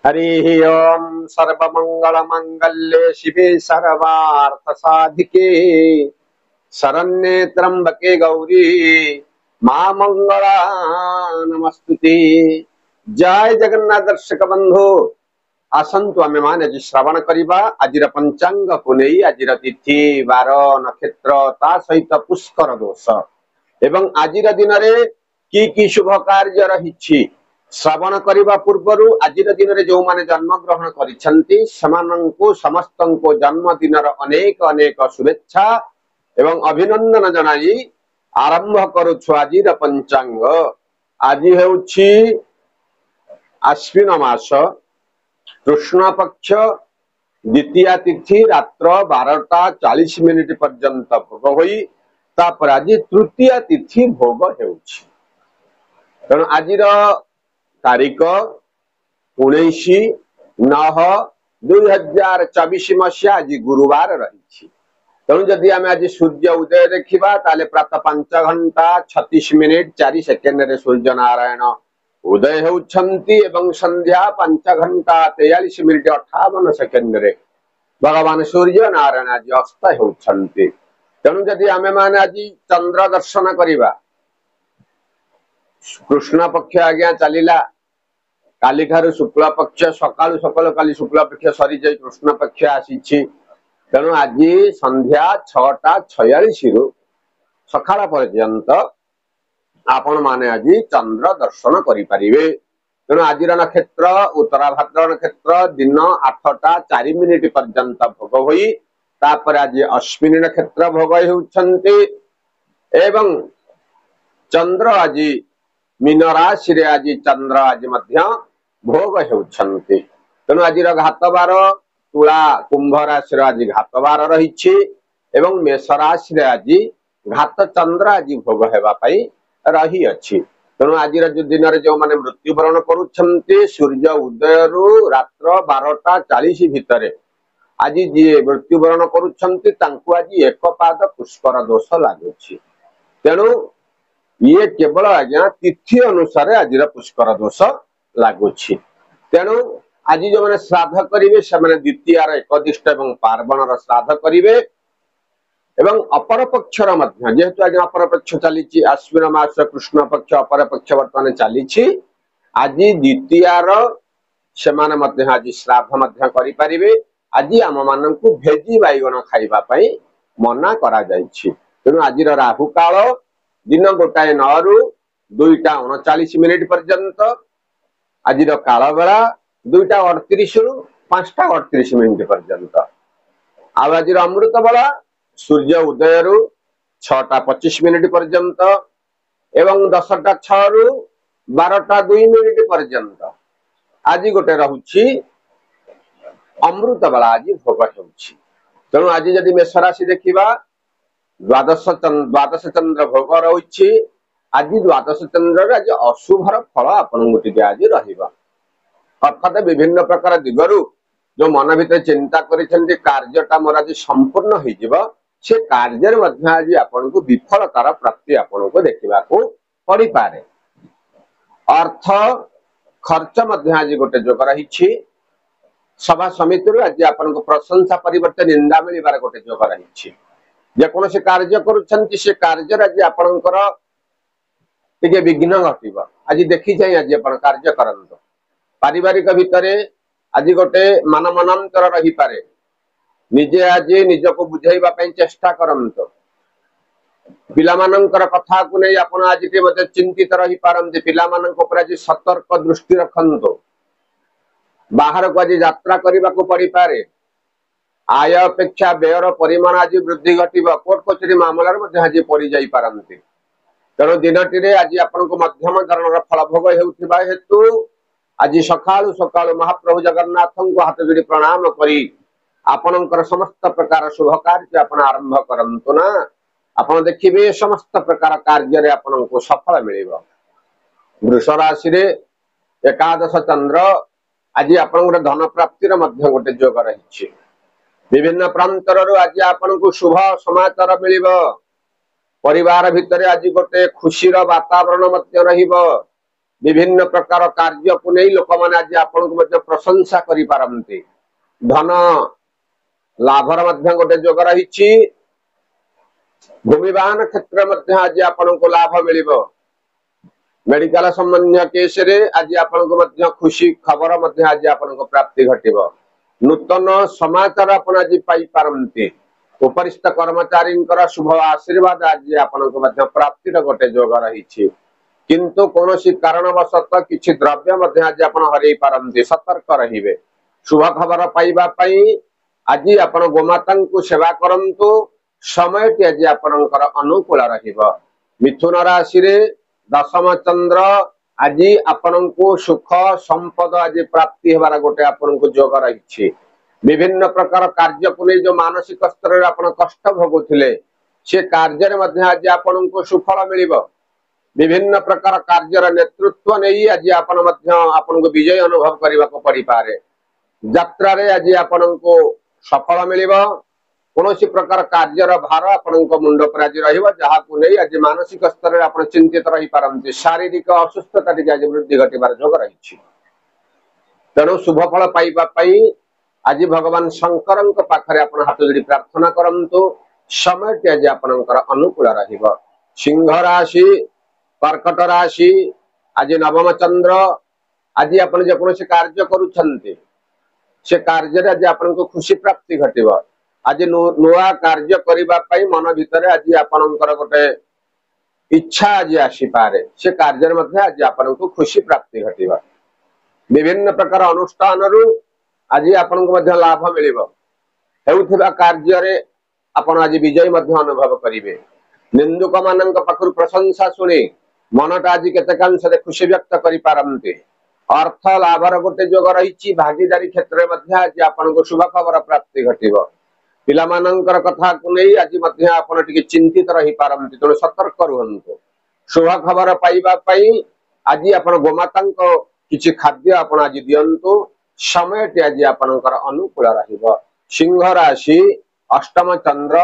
हरि ओम सर्वमंगल मंगल्ये शिवे सर्वार्थ साधिके शरण्ये त्र्यंबके गौरी मां मंगला नमस्तुते। जय जगन्नाथ दर्शक बंधु आसंतु आमे माने आज श्रवण करिबा आजिर पंचांग पुनेई आजिर तिथि बार नक्षत्र ता सहित पुष्कर दोष एवं आजिर दिन रे की शुभ कार्य रहिछि श्रवण करने पूर्वर आज दिन में जो माने जन्म ग्रहण करिसेंती समानंकु समस्तंको जन्मदिन अनेक अनेक शुभेच्छा एवं अभिनंदन जनाई आरंभ करुछु आजिर पंचांग। आज हेउछि आश्विन मास कृष्ण पक्ष द्वितीय तिथि रात्र 12:40 पर्यंत भोग होई तापर आज तृतीय तिथि भोग हेउछि। तेणु आजिर तारीख 19/9/2024 मसीहा आज गुरुवार रही। तेणु जदि आम आज सूर्य उदय देखा ताले प्रातः 5:36 सूर्य नारायण उदय होउछंती एवं संध्या 5:43 भगवान सूर्य नारायण आज अस्त होउछंती। तेणु जदि आमे माने आज चंद्र दर्शन करिबा कृष्ण पक्ष आज्ञा चलिला काली ठारू शुक्ल पक्ष सकाळु सकाळु काली शुक्ल पक्ष सरी जाई कृष्ण पक्ष आसीछि। तेणु आज संध्या 6:46 रु सकाळ पर्यंत आपण माने आज चंद्र दर्शन करि परिबे। तेणु आजिर नक्षत्र उत्तरा भाद्र नक्षत्र दिन 8:04 पर्यंत भोग होई तापर आज अश्विनी नक्षत्र भोग हेउछंती एवं चंद्र आज मीन राशि रे आज चंद्र आज मध्य भोग हेउछंती। तेणु आज घात बार तुला कुंभ राशि आज घात बार रही एवं मेष राशि रे आज घात चंद्र आज भोग हेबा पई रही अछि। तेणु आज दिन में जो माने मृत्युवरण करुछंती सूर्य उदय रु रात्र 12:40 भितर आज जी मृत्युवरण करुछंती तांकु आज एक पाद पुष्कर दोष लागुछि। तेणु ये केवल आज्ञा तिथि अनुसार आज पुष्कर दोष लगुच। तेणु आज जो मैंने श्राद्ध करेंगे से द्वितीय एकदिष्ट एवं पार्वण श्राद्ध करेंगे एवं अपर पक्षर जेहेतु आज अपर पक्ष चली आश्विन मास कृष्ण पक्ष अपर पक्ष बर्तमान चली आज द्वितीय से आज श्राद्ध करें। आज आम मान भेजी बैगण खावाई मना करा जायछि। तेणु आज राहु काल दिन 1:09 रु 2:39 पर्यंत आज काल बेला 2:38 रु 5:38 पर्यंत आज अमृत बेला सूर्य उदय रु 6:25 पर्यंत एवं 10:06 रु 12:02 पर्यंत आज गोटे रहुछि अमृत बेला आज भोग होउछि। तेणु आज जदि मेष राशि देखिबा द्वादश चंद्र भोग रही। आज द्वादश चंद्र आज अशुभर फल आपन आज रहिबा अर्थात विभिन्न प्रकार दिगरु जो मन भीतर चिंता करिसेंती कार्यटा मोर आज संपूर्ण हो से कार्य आज आपन को विफलतार प्राप्ति आपन को देखा पड़ी पारे। अर्थ खर्च आज गोटे जोग रही। सभा समिति आज आपन को प्रशंसा परिवर्तन निंदा मिलबार गोटे जोग रही। जेकोसी कार्य करुछंती से कार्य आज आपणकर टिके विघ्न घटिब। आज देखी जाए आज आप कार्य करंत पारिवारिक भितर आज गोटे मान मनांतर रही पारे निजे आज निजको बुझाइबा पई चेष्टा करंत पिलामानंकर कथा को नहीं आपण आज के मते चिंतित रही पारंती पिलामानंक ऊपर आज सतर्क दृष्टि रखंतो बाहर को आज यात्रा करने को पड़ी पारे आय अपेक्षा व्ययर परिमाण आज वृद्धि घटिब कोर्ट कचेरी मामलार आज पड़ जाई पारंती। तेणु दिनटी आज आपन को मध्यम धरण फल भोग हेउथिबा हेतु आज सकाळु सकाळु महाप्रभु जगन्नाथ को हाथ जोड़ी प्रणाम करी आपणकर समस्त प्रकार शुभ कार्य आपण आरंभ करंतु ना आपण देखिबे समस्त प्रकार कार्य रे आपण को सफल मिलिबो। वृष राशि रे एकादश चंद्र आज आपण धन प्राप्तिर मध्य गोटे जोग रही। विभिन्न प्रांतर आज आपन को शुभ समाचार मिलिबो परिवार भितर आज गोटे खुशी वातावरण विभिन्न प्रकार कार्य को नहीं लोक मैंने आज आपन को प्रशंसा करि पारंती। धन लाभर गोटे जोग रही। भूमिवान क्षेत्र आज आपन को लाभ मिल। मेडिकल संबंधी केस रे आज आपन को खुशी खबर आज आपन को प्राप्ति घटिब। नूतन समाचार आपन आज पाई पारंती। उपरिस्थ कर्मचारी शुभ आशीर्वाद आज आपन को प्राप्ति गोटे जोग रही। किंतु कौन कारणवशत किसी द्रव्य आज आप हरई पारंती। सतर्क रहिबे। शुभ खबर पाइबा पई आज आपण गोमाता को सेवा करंतु। समय आज आपणकर अनुकूल रहिबो। मिथुन राशि रे दशम चंद्र आज आपण को सुख संपद आज प्राप्ति हेबार गोटे आपण को जोग रही। विभिन्न प्रकार कार्य को नहीं जो मानसिक स्तर आपण कष्ट भोगुथिले से कार्य रे आज आपण को सुफल मिलिबो। विभिन्न प्रकार कार्यर नेतृत्व नहीं आज आपन को विजय अनुभव करने को पड़ी पारे। यात्रा रे आज आपन को सफल मिलिबो। कौनसी प्रकार कार्यर भार आपन को मुंड पर आज रहिबो जहा को नहीं आज मानसिक स्तर रे आपन चिंतित रही पारंती। शारीरिक असुस्थता टिके आज वृद्धि घटिबार जोग रही। तेणु शुभ फल पाइबा पई आज भगवान शंकर पाखरे आपन हाथ जोड़ी प्रार्थना करंतु। समय आज आपनकर अनुकूल रहिबो। सिंह राशि कर्कट राशि आज नवम चंद्र आज आपन जे कोनोसी कार्य करूछन्ते से कार्य आज आपन को खुशी प्राप्ति घटिबो। आज नुआ कार्य करिबा पई मन भितर आज आपनकर गोटे इच्छा आज आसी पारे। से कार्य मध्ये आज आपन को खुशी प्राप्ति घटिबो। विभिन्न प्रकार अनुष्ठान रु आज आपन को मध्ये लाभ मिलिबो। हेउथिबा कार्य रे आपन आज विजय मध्ये अनुभव करिवे। निंदुक मानक पाखरु प्रशंसा सुनी मनटा आज केतकांश खुशी व्यक्त करि पारंती। अर्थ लाभर गोटे जोग रही। भागीदारी क्षेत्र में आज आपन को शुभ खबर प्राप्ति घटिबो। पिला मानकर कथा को नहीं आज आपन टिके चिंतित रही पारंती। तेणु सतर्क रुहंतु। शुभ खबर पाइबा पई आज आपन गोमाता को किछि खाद्य आपन आज दियंतु। समय आज आपनकर अनुकूल रहिबो। सिंह राशि अष्टम चंद्र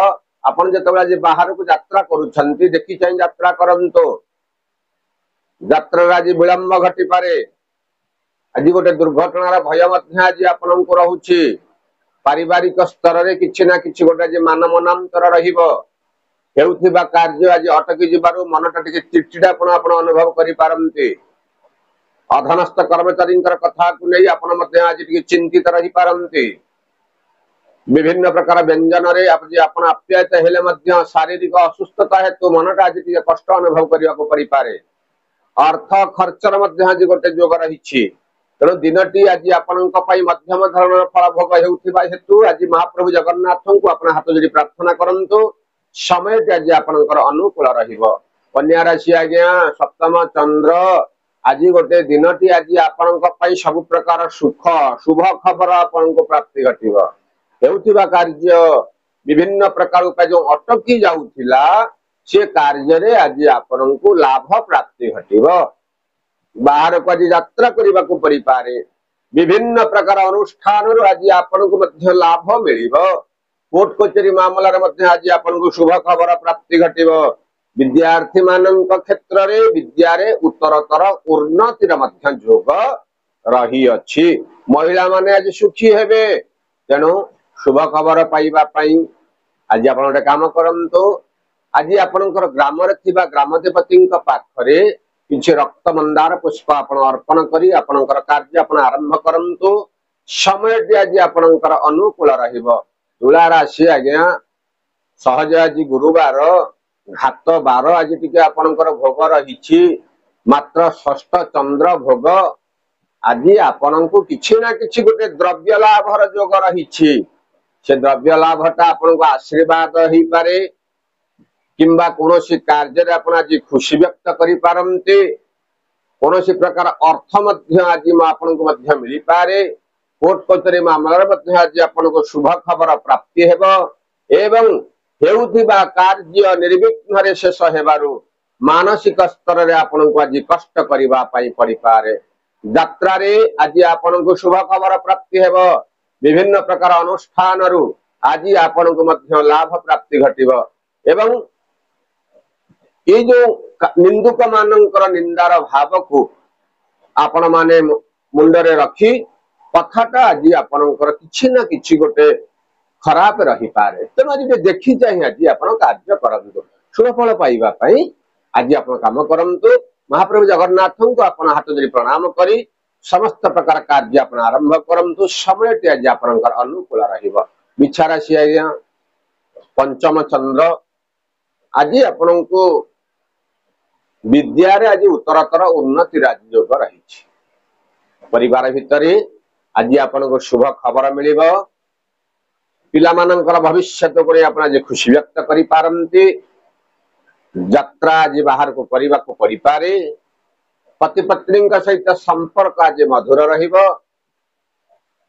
आपन जतबे आज बाहर को यात्रा करूछंती देखि चाहि यात्रा करंतु। यात्रा आज विलंब घटी पारे। आज गोटे दुर्घटनार भय आज आपन को रहुछि। पारिवारिक स्तर रे किछि ना किछि गोटे मान मनांतर रहिबो। हेउथिबा कार्य आज अटकी जिबारु मनटा टिके चिड़चिड़ापन आपन अनुभव करि पारंती। अधनस्थ कर्मचारी कथा को नहीं आपन आज टिके चिंतित रही पारंती। विभिन्न प्रकार व्यंजन रे आपन आप्यायित हेले मध्य शारीरिक असुस्थता हेतु मनटा आज टिके कष्ट अनुभव करिया को परि पारे। अर्थ खर्चर मध्य आज गोटे जोग रही। तेणु दिनटी आज आपन मध्यम धरण फल भोग हेउथिबा हेतु आज महाप्रभु जगन्नाथ को अपना हाथ जोड़ी प्रार्थना करंतु। समय आज आपनकर अनुकूल रहिबो। कन्या राशि आज्ञा सप्तम चंद्र आज गोटे दिनटी आज आपन सब प्रकार सुख शुभ खबर आपन को प्राप्ति घटिबो। हेउथिबा कार्य विभिन्न प्रकार उपाय जो अटकी जाउथिला से कार्य रे आज आपन को लाभ प्राप्ति घटिबो। बाहर को आज यात्रा करने को पड़ी पारे। विभिन्न प्रकार अनुष्ठान आज आपन को मध्य लाभ मिलिबो। कोर्ट कचेरी मामला रे मध्य आज आपन को शुभ खबर प्राप्ति घटिबो। विद्यार्थी मानक क्षेत्र रे विद्या रे उत्तरतर उन्नति रे मध्य जोग रही अछि। महिला माने आज सुखी हेबे। तेणु शुभ खबर पाइबा पई आज आपन गोटे काम करंतु। आज आपनकर ग्राम रे थिबा ग्राम देवती पाखरे किछि रक्त मंदार पुष्प आपण अर्पण करी आपनकर कार्य आपण आरंभ करंतु। समय आज आपनकर अनुकूल रहिबो। तुला राशि आज्ञा सहज आज गुरुवार घात बार आज टिके आपनकर भोग रहिछि। मात्र षष्ठ चंद्र भोग आज आपन को किछि ना किछि गोटे द्रव्य लाभर जोग रहिछि। से द्रव्य लाभटा आपन को आशीर्वाद हेइ पारे किंबा कोनोसी कार्य आपण आज खुशी व्यक्त करि पारंते। कोनोसी प्रकार अर्थ मध्य आज आपन को मध्य मिली पारे। कोर्ट कचेरी मामला मध्य आज आपन को शुभ खबर प्राप्ति हेबो। एवं हेउथिबा कार्य निर्विघ्न रे शेष हेबारु मानसिक स्तर रे आपन को आज कष्ट करिबा पई पड़ी पारे। यात्रा रे आज आपन को शुभ खबर प्राप्ति हेबो। विभिन्न प्रकार अनुष्ठान रु आज आपन को मध्य लाभ प्राप्ति घटिबो। एवं ये जो निंदुक मानकर निंदार भाव को आपण माने मुंडरे रखी कथाटा आज आपणकर किछि ना किछि गोटे खराब रही पारे तेणु आज देखी चाहिए आज आप कार्य करंतु शुभफल पाइबा पई आज आप काम करंतु महाप्रभु जगन्नाथ को आपण हाथ जोड़ी प्रणाम करी समस्त प्रकार कार्य आप आरंभ करंतु समय टी आज आपनकर अनुकूल रहिबो बिछा राशि आज्ञा पंचम चंद्र आज आपण को विद्या रे आज उत्तरतर उन्नति राजयोग रही परिवार भितर आज आपण को शुभ खबर मिलिबो पिला मानकर भविष्य को आज खुशी व्यक्त करि पारंती यात्रा आज बाहर को करने को परिपारे पति पत्नी सहित संपर्क आज मधुर रहिबो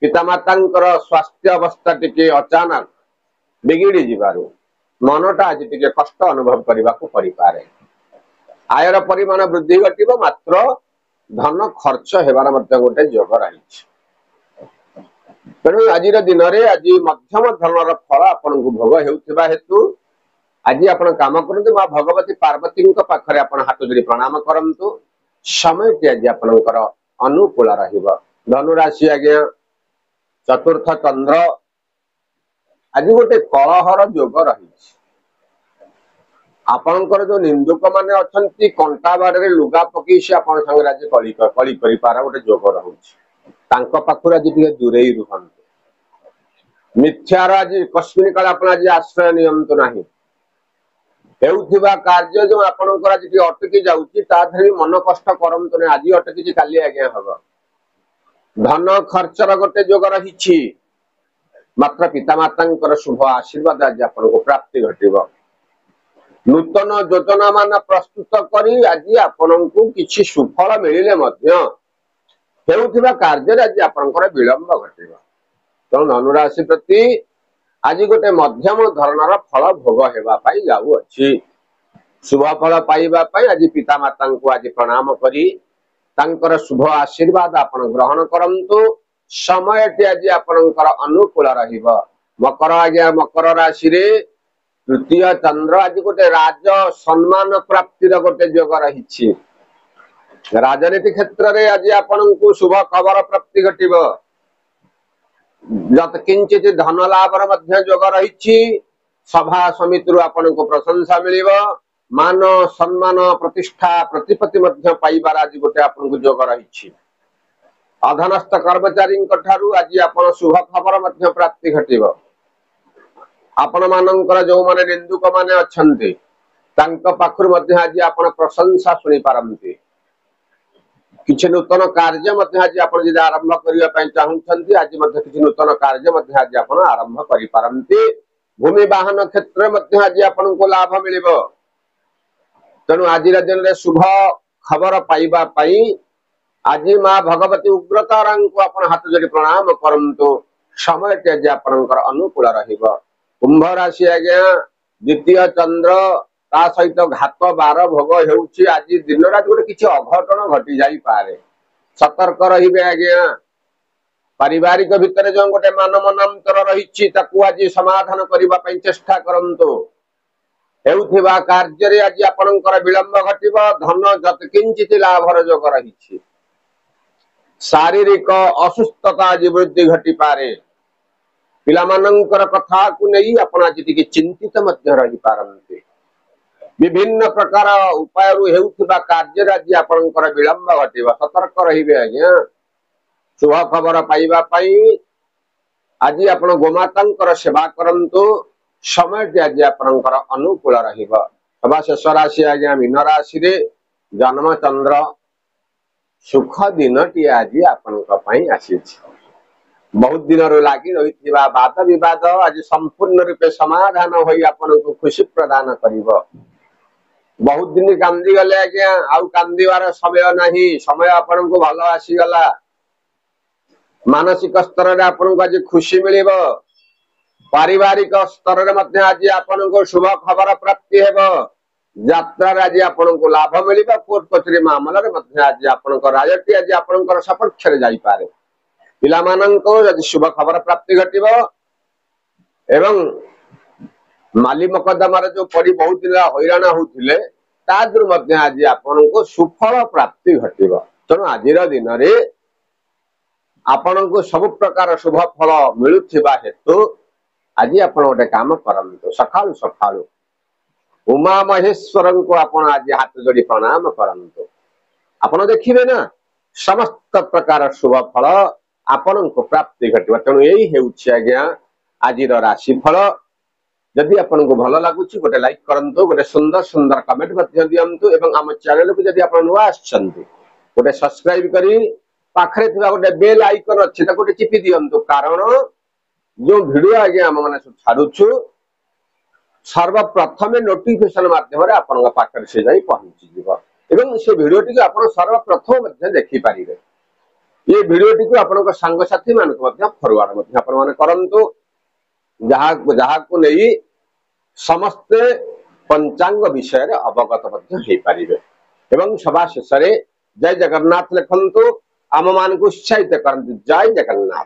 पितामातांकर स्वास्थ्य अवस्था टिके अचानक बिगिड़ी जिबारु मनटा आज टिके कष्ट अनुभव करने को परिपारे आयर परिमाण वृद्धि घटिबो मात्र धन खर्च हेबार मध्य गोटे योग रही तेणु आज दिन में आज मध्यम धरणर फल आपन को भोग हेउथिबा हेतु आज आपण काम करंतु मां भगवती पार्वती पाखरे आपण हाथ जोड़ी प्रणाम करंतु समय टी आज आपणकर अनुकूल रहिबो धनुराशि आज्ञा चतुर्थ चंद्र आज गोटे कलहर योग रही आपणकर जो निंदुक माने अछंती कंटा बाड़े लुगा पकी से आपण संगे आज कली करि पारा गोटे योग रहउछि तांको पाखुर आज टिके दूरेई रुहंतु मिथ्यार आज कस्मिन काल आपण आज आश्रय नियंतु नाही हेउथिबा कार्य जो आपणकर आज टिके अटकी जाउछि ता धरि मन कष्ट करंतु नै आज अटकी काली आज्ञा हबो धन खर्चर गोटे योग रहिछि मात्र पितामातांकर शुभ आशीर्वाद आज आपण को प्राप्ति घटिबो नूतन योजना मान प्रस्तुत करी आज आपण को किछि सुफल मिलिले मध्य हेउथिबा कार्य आज आपणकर विलंब घटिबो तेणु धनुराशि प्रति आज गोटे मध्यम धरणर फल भोग हेबा पाई जाऊ अछि शुभ फल पाइबा पाई आज पितामाता को आज प्रणाम करी तांकर शुभ आशीर्वाद आपण ग्रहण करंतु समय टी आज आपणकर अनुकूल रहिबो मकर आज्ञा मकर राशि रे तृतीय चंद्र आज गोटे राज सम्मान प्राप्तिर गोटे योग रही राजनीति क्षेत्र में आज आपण को शुभ खबर प्राप्ति घटिबो जत किंचित धन लाभर मध्य योग रही सभा समिति आपण को प्रशंसा मिलिबो मान सम्मान प्रतिष्ठा प्रतिपत्ति मध्य पाइबार आज गोटे आपण को योग रही अधनस्थ कर्मचारी आज आपण शुभ खबर मध्य प्राप्ति घटिबो आपण मानकर जो माने निंदुक माने अछंती तांको पाखुर मध्य आज आपण प्रशंसा सुनी पारंती किछि नूतन कार्य मध्य आज आपण जे आरंभ करिया पई चाहुछंती आज मध्य किछि नूतन कार्य मध्य आज आपण आरंभ करि पारंती भूमि वाहन क्षेत्र मध्य आज आपण को लाभ मिलिबो तेणु आज दिन रे शुभ खबर पाइबा पई आज मां भगवती उग्रतारां को आपण हाथ जोड़ी प्रणाम करंतु समय टे आज आपणकर अनुकूल रहिबो कुंभ राशि आज्ञा द्वितीय चंद्र ता सहित घात बार भोग हेउछि आज दिन रात गोटे किछि अघटन घटी जाई पारे सतर्क रहिबे आज्ञा पारिवारिक भितर जो गोटे मान मनांतर रहिछि ताकू आज समाधान करबा पई चेष्टा करंतु हेउथिबा कार्य रे आज आपणकर विलंब घटिबो धन जत किंचित लाभर योग रहिछि शारीरिक असुस्थता आज वृद्धि घटी पारे पिला मानकर कथा को नहीं आपण आज टिके चिंतित मध्य रही पारंते विभिन्न प्रकार उपाय हेउथिबा कार्य आज आपणकर विलंब घटिबा सतर्क रहिबे आज्ञा शुभ खबर पाइबा पई आज आपण गोमातांकर सेवा करंतु समय टे आज आपणकर अनुकूल रहिबो सभा शेष राशि आज्ञा मीन राशि रे जन्म चंद्र सुख दिन टी आज आपणक पई आसीछि बहुत दिन लगी रही वाद विवाद आज संपूर्ण रूपे समाधान होई आपन को खुशी प्रदान करिवो बहुत दिन कांदी गले आज्ञा आउ कांदीवार समय नहीं समय आपन को भलो आसी गला मानसिक स्तर रे आपन को आज खुशी मिलिबो पारिवारिक स्तर रे मध्य आज आपन को शुभ खबर प्राप्ति हेबो यात्रा रे आज आपन को लाभ मिलिबो कोर्ट कचेरी मामला रे मध्य आज आपन को राजटी आज आपन को सपक्ष रे जाई पारे पिला माननको यदि शुभ खबर प्राप्ति घटिबो एवं माली मकदमा रे जो पड़ी बहुत दिन हैरान होउथिले तादृ मध्य आज आपनको सुफल प्राप्ति घटिब तेणु आज दिन में आपनको सब प्रकार शुभ फल मिलुथिबा हेतु आज आप गोटे काम करंतु सकाळु सकाळु उमा महेश्वर को आपण आज हाथ जोड़ी प्रणाम करंतु आपण देखिबे ना समस्त प्रकार शुभ फल आपण को प्राप्ति घटिबा तेणु यही हेउछि आज्ञा आज राशिफल जदि आपन को भल लगुच गोटे लाइक करंतु गोटे सुंदर सुंदर कमेंट दिंतु एवं आम चैनल को जदि आप नुआ आछंती गोटे सब्सक्राइब करी पाखरे थिबा गोटे बेल आइकन अछि ताको गोटे चिपी दियंतु कारण जो वीडियो आगे आम माने छाड़ुछु सर्वप्रथम नोटिफिकेशन माध्यम आपण पाखरे से जाई पहुंची जीव एवं से वीडियो टी आपण सर्वप्रथम मध्य देखि पारिबे ये वीडियो टी को आपण सांग साथी मानक मध्य फॉरवर्ड मध्य आपण माने करंतु जहा को नहीं समस्ते पंचांग विषय अवगत हो पारिबे एवं सभा शेष जय जगन्नाथ लिखंतु आम मान को उत्साहित करंतु जय जगन्नाथ।